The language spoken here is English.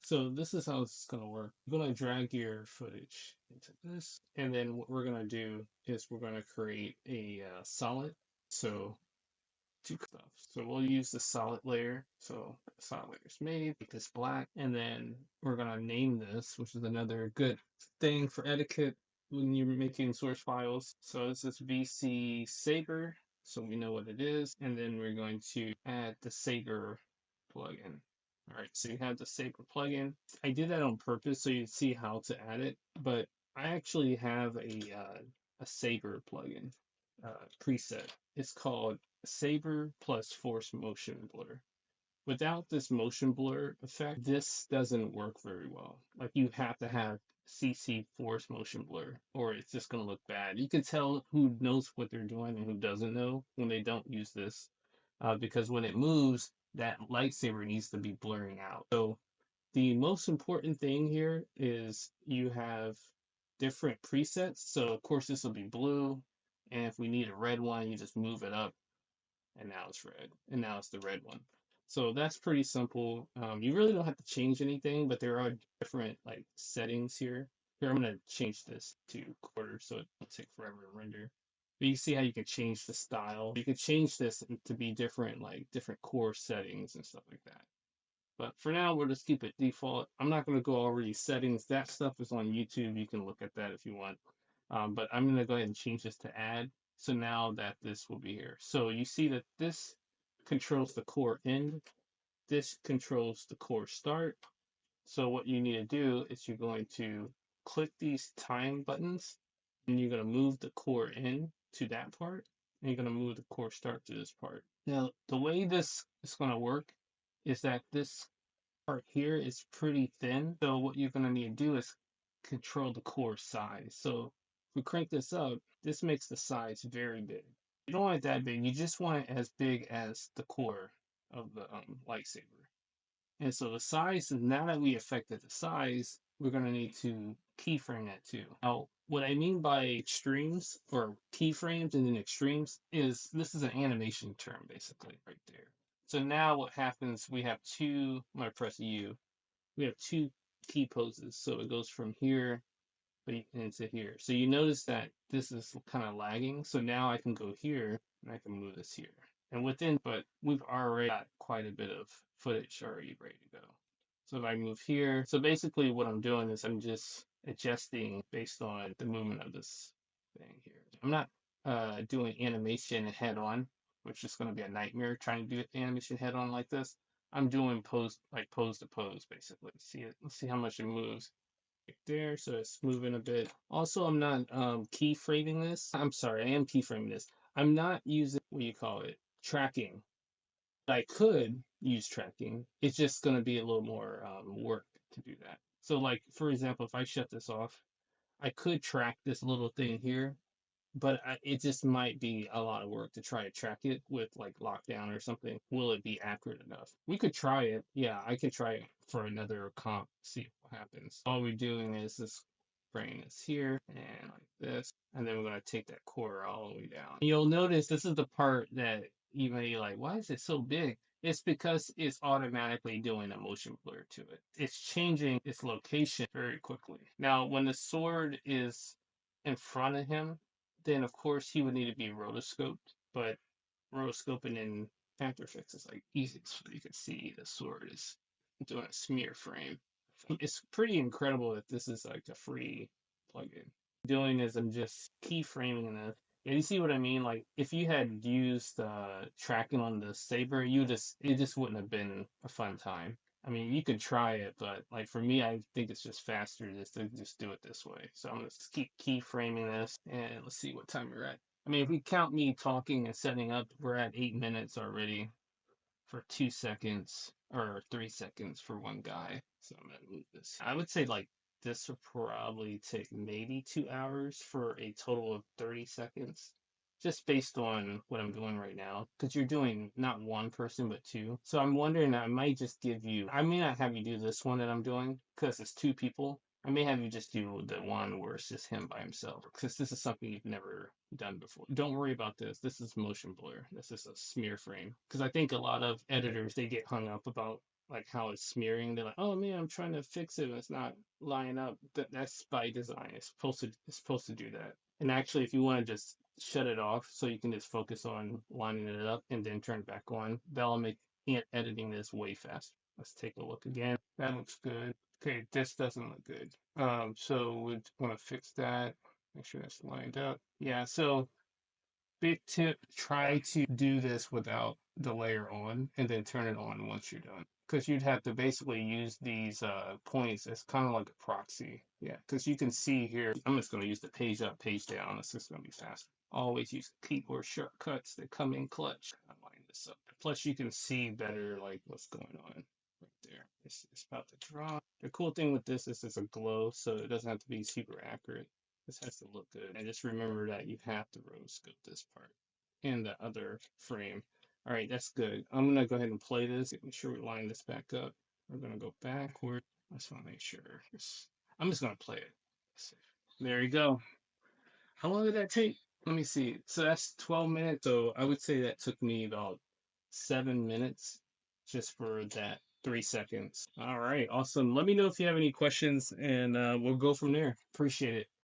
So this is how it's gonna work. You're gonna drag your footage into this, and then what we're gonna do is we're gonna create a solid. So two stuff. So we'll use the solid layer. So the solid layer is made, make this black, and then we're gonna name this, which is another good thing for etiquette when you're making source files. So this is VC Saber, so we know what it is, and then we're going to add the Saber plugin. All right, so you have the Saber plugin. I did that on purpose so you'd see how to add it, but I actually have a Saber plugin preset. It's called Saber plus Force Motion Blur. Without this motion blur effect, this doesn't work very well. Like you have to have CC Force Motion Blur, or it's just gonna look bad. You can tell who knows what they're doing and who doesn't know when they don't use this, because when it moves, that lightsaber needs to be blurring out. So the most important thing here is you have different presets. So of course this will be blue, and if we need a red one, you just move it up, and now it's red, and now it's the red one. So that's pretty simple. You really don't have to change anything, but there are different like settings here. Here, I'm gonna change this to quarter, so it will take forever to render. But you see how you can change the style. You can change this to be different, like different core settings and stuff like that. But for now, we'll just keep it default. I'm not going to go over these settings. That stuff is on YouTube. You can look at that if you want. But I'm going to go ahead and change this to add. So now that this will be here. So you see that this controls the core end. This controls the core start. So what you need to do is you're going to click these time buttons and you're going to move the core in to that part. And you're going to move the core start to this part. Now, the way this is going to work is that this part here is pretty thin. So what you're going to need to do is control the core size. So if we crank this up, this makes the size very big. You don't want it that big. You just want it as big as the core of the lightsaber. And so the size, now that we affected the size, we're going to need to keyframe that too. Now, what I mean by extremes or keyframes and then extremes is this is an animation term basically right there. So now what happens, we have two, when I press U, we have two key poses. So it goes from here into here. So you notice that this is kind of lagging. So now I can go here and I can move this here. And within, but we've already got quite a bit of footage already ready to go. So if I move here, so basically what I'm doing is I'm just adjusting based on the movement of this thing here. I'm not doing animation head on, which is going to be a nightmare trying to do animation head on like this. I'm doing pose, like pose to pose basically. See it, let's see how much it moves there, so it's moving a bit. Also, I'm not keyframing this. I'm sorry, I am keyframing this. I'm not using, what do you call it, tracking. I could use tracking. It's just going to be a little more work to do that. So like, for example, if I shut this off, I could track this little thing here, but it just might be a lot of work to try to track it with like lockdown or something. Will it be accurate enough? We could try it. Yeah, I could try it for another comp, see what happens. All we're doing is this, bringing this here and like this, and then we're going to take that quarter all the way down. And you'll notice this is the part that you may be like, why is it so big? It's because it's automatically doing a motion blur to it. It's changing its location very quickly. Now, when the sword is in front of him, then of course he would need to be rotoscoped, but rotoscoping in After Effects is like easy, so you can see the sword is doing a smear frame. It's pretty incredible that this is like a free plugin. Doing is I'm just keyframing this. Yeah, you see what I mean? Like if you had used tracking on the Saber, it just wouldn't have been a fun time. I mean, you could try it, but like for me, I think it's just faster just to just do it this way. So I'm gonna just keep keyframing this, and let's see what time we're at. I mean, if we count me talking and setting up, we're at 8 minutes already for 2 seconds or 3 seconds for one guy. So I'm gonna move this. I would say like this will probably take maybe 2 hours for a total of 30 seconds. Just based on what I'm doing right now, because you're doing not one person but two. So I'm wondering, I might just give you, I may not have you do this one that I'm doing because it's two people. I may have you just do the one where it's just him by himself, because this is something you've never done before. Don't worry about this. This is motion blur. This is a smear frame. Because I think a lot of editors, they get hung up about like how it's smearing. They're like, oh man, I'm trying to fix it and it's not lining up. That's by design. It's supposed to do that. And actually, if you want to just shut it off so you can just focus on lining it up and then turn it back on, that'll make editing this way faster. Let's take a look again. That looks good. Okay, this doesn't look good. So we want to fix that. Make sure that's lined up. Yeah, so big tip, try to do this without the layer on and then turn it on once you're done. Because you'd have to basically use these points as kind of like a proxy. Yeah, because you can see here, I'm just going to use the page up, page down. It's just going to be faster. Always use keyboard shortcuts that come in clutch. I line this up. Plus, you can see better like what's going on right there. It's about to draw. The cool thing with this is it's a glow, so it doesn't have to be super accurate. This has to look good. And just remember that you have to rotoscope this part and the other frame. All right, that's good. I'm gonna go ahead and play this. Make sure we line this back up. We're gonna go backward. I just want to make sure. I'm just gonna play it. There you go. How long did that take? Let me see. So that's 12 minutes. So I would say that took me about 7 minutes just for that 3 seconds. All right, awesome. Let me know if you have any questions and we'll go from there. Appreciate it.